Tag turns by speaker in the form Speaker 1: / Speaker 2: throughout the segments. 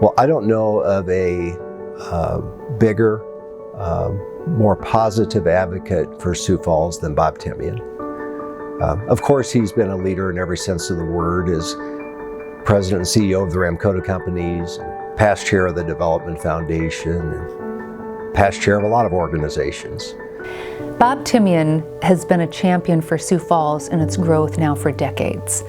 Speaker 1: Well, I don't know of a bigger, more positive advocate for Sioux Falls than Bob Thimjon. Of course, he's been a leader in every sense of the word as president and CEO of the Ramkota companies, past chair of the Development Foundation, and past chair of a lot of organizations.
Speaker 2: Bob Thimjon has been a champion for Sioux Falls and its growth now for decades.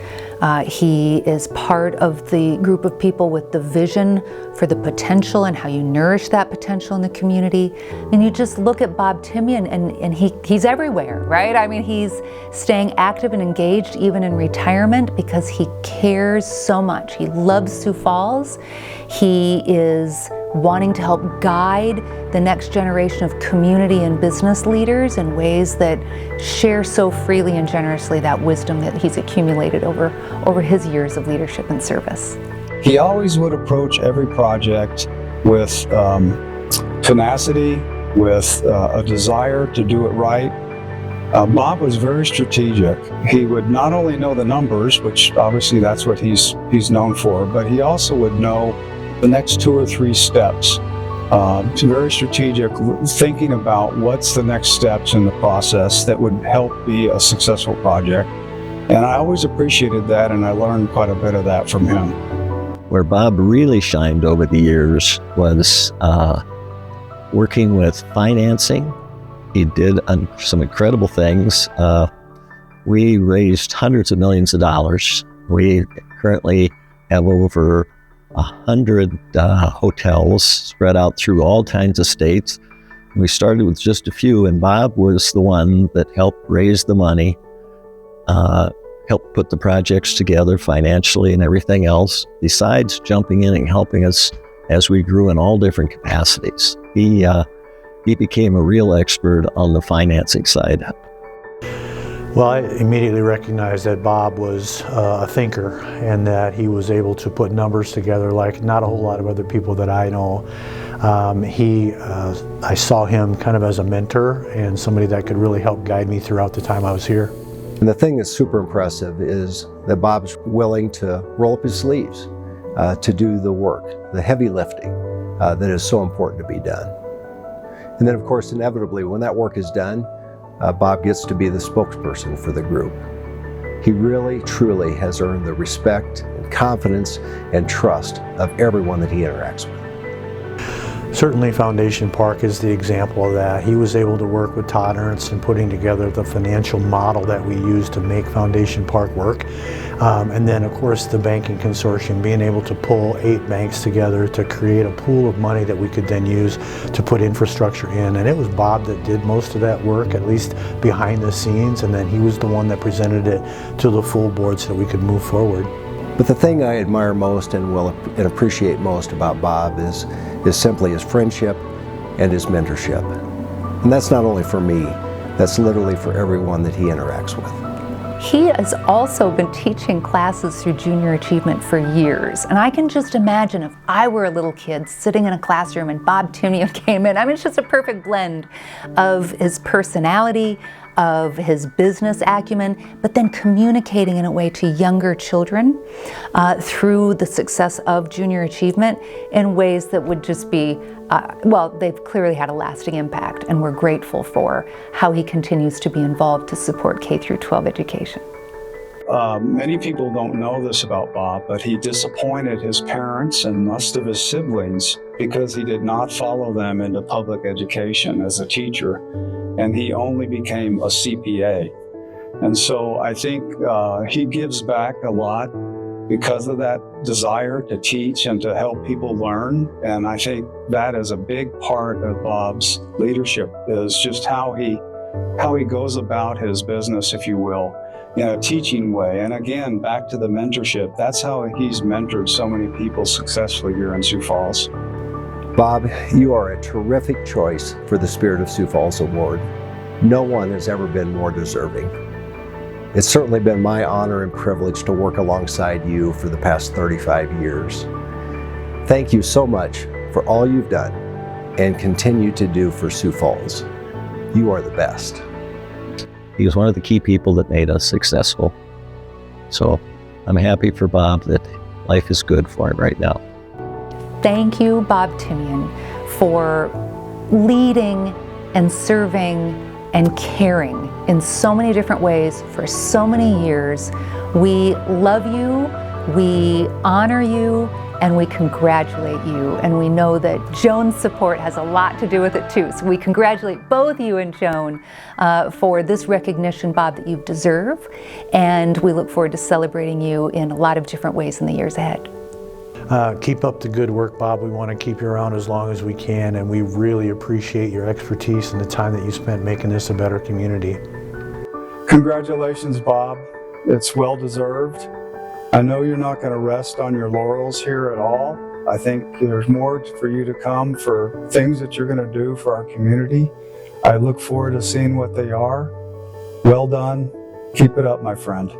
Speaker 2: He is part of the group of people with the vision for the potential and how you nourish that potential in the community. I mean, you just look at Bob Thimjon and he's everywhere, right? I mean, he's staying active and engaged even in retirement because he cares so much. He loves Sioux Falls. He is wanting to help guide the next generation of community and business leaders in ways that share so freely and generously that wisdom that he's accumulated over his years of leadership and service.
Speaker 3: He always would approach every project with tenacity, with a desire to do it right. Bob was very strategic. He would not only know the numbers, which obviously that's what he's known for, but he also would know the next 2 or 3 steps. Very strategic, thinking about what's the next steps in the process that would help be a successful project. And I always appreciated that, and I learned quite a bit of that from him.
Speaker 4: Where Bob really shined over the years was working with financing. He did some incredible things. We raised hundreds of millions of dollars. We currently have over 100 hotels spread out through all kinds of states. We started with just a few, and Bob was the one that helped raise the money, helped put the projects together financially and everything else, besides jumping in and helping us as we grew in all different capacities. He became a real expert on the financing side.
Speaker 5: Well, I immediately recognized that Bob was a thinker and that he was able to put numbers together like not a whole lot of other people that I know. I saw him kind of as a mentor and somebody that could really help guide me throughout the time I was here.
Speaker 1: And the thing that's super impressive is that Bob's willing to roll up his sleeves to do the work, the heavy lifting that is so important to be done. And then, of course, inevitably, when that work is done, Bob gets to be the spokesperson for the group. He really, truly has earned the respect and confidence and trust of everyone that he interacts with.
Speaker 5: Certainly Foundation Park is the example of that. He was able to work with Todd Ernst in putting together the financial model that we use to make Foundation Park work. And then of course the banking consortium, being able to pull 8 banks together to create a pool of money that we could then use to put infrastructure in. And it was Bob that did most of that work, at least behind the scenes, and then he was the one that presented it to the full board so that we could move forward.
Speaker 1: But the thing I admire most and appreciate most about Bob is simply his friendship and his mentorship. And that's not only for me, that's literally for everyone that he interacts with.
Speaker 2: He has also been teaching classes through junior achievement for years. And I can just imagine if I were a little kid sitting in a classroom and Bob Thimjon came in. I mean, it's just a perfect blend of his personality, of his business acumen, but then communicating in a way to younger children through the success of junior achievement in ways that would just be, well, they've clearly had a lasting impact, and we're grateful for how he continues to be involved to support K-12 education.
Speaker 3: Many people don't know this about Bob, but he disappointed his parents and most of his siblings because he did not follow them into public education as a teacher, and he only became a CPA. And so I think he gives back a lot because of that desire to teach and to help people learn. And I think that is a big part of Bob's leadership, is just how he goes about his business, if you will, in a teaching way. And again, back to the mentorship, that's how he's mentored so many people successfully here in Sioux Falls.
Speaker 1: Bob, you are a terrific choice for the Spirit of Sioux Falls Award. No one has ever been more deserving. It's certainly been my honor and privilege to work alongside you for the past 35 years. Thank you so much for all you've done and continue to do for Sioux Falls. You are the best.
Speaker 4: He was one of the key people that made us successful. So I'm happy for Bob that life is good for him right now.
Speaker 2: thank you, Bob Thimjon, for leading and serving and caring in so many different ways for so many years. We love you, we honor you, and we congratulate you. And we know that Joan's support has a lot to do with it too. So we congratulate both you and Joan for this recognition, Bob, that you deserve. And we look forward to celebrating you in a lot of different ways in the years ahead.
Speaker 5: Keep up the good work, Bob. We want to keep you around as long as we can, and we really appreciate your expertise and the time that you spent making this a better community.
Speaker 3: Congratulations, Bob. It's well deserved. I know you're not going to rest on your laurels here at all. I think there's more for you to come for things that you're going to do for our community. I look forward to seeing what they are. Well done. Keep it up, my friend.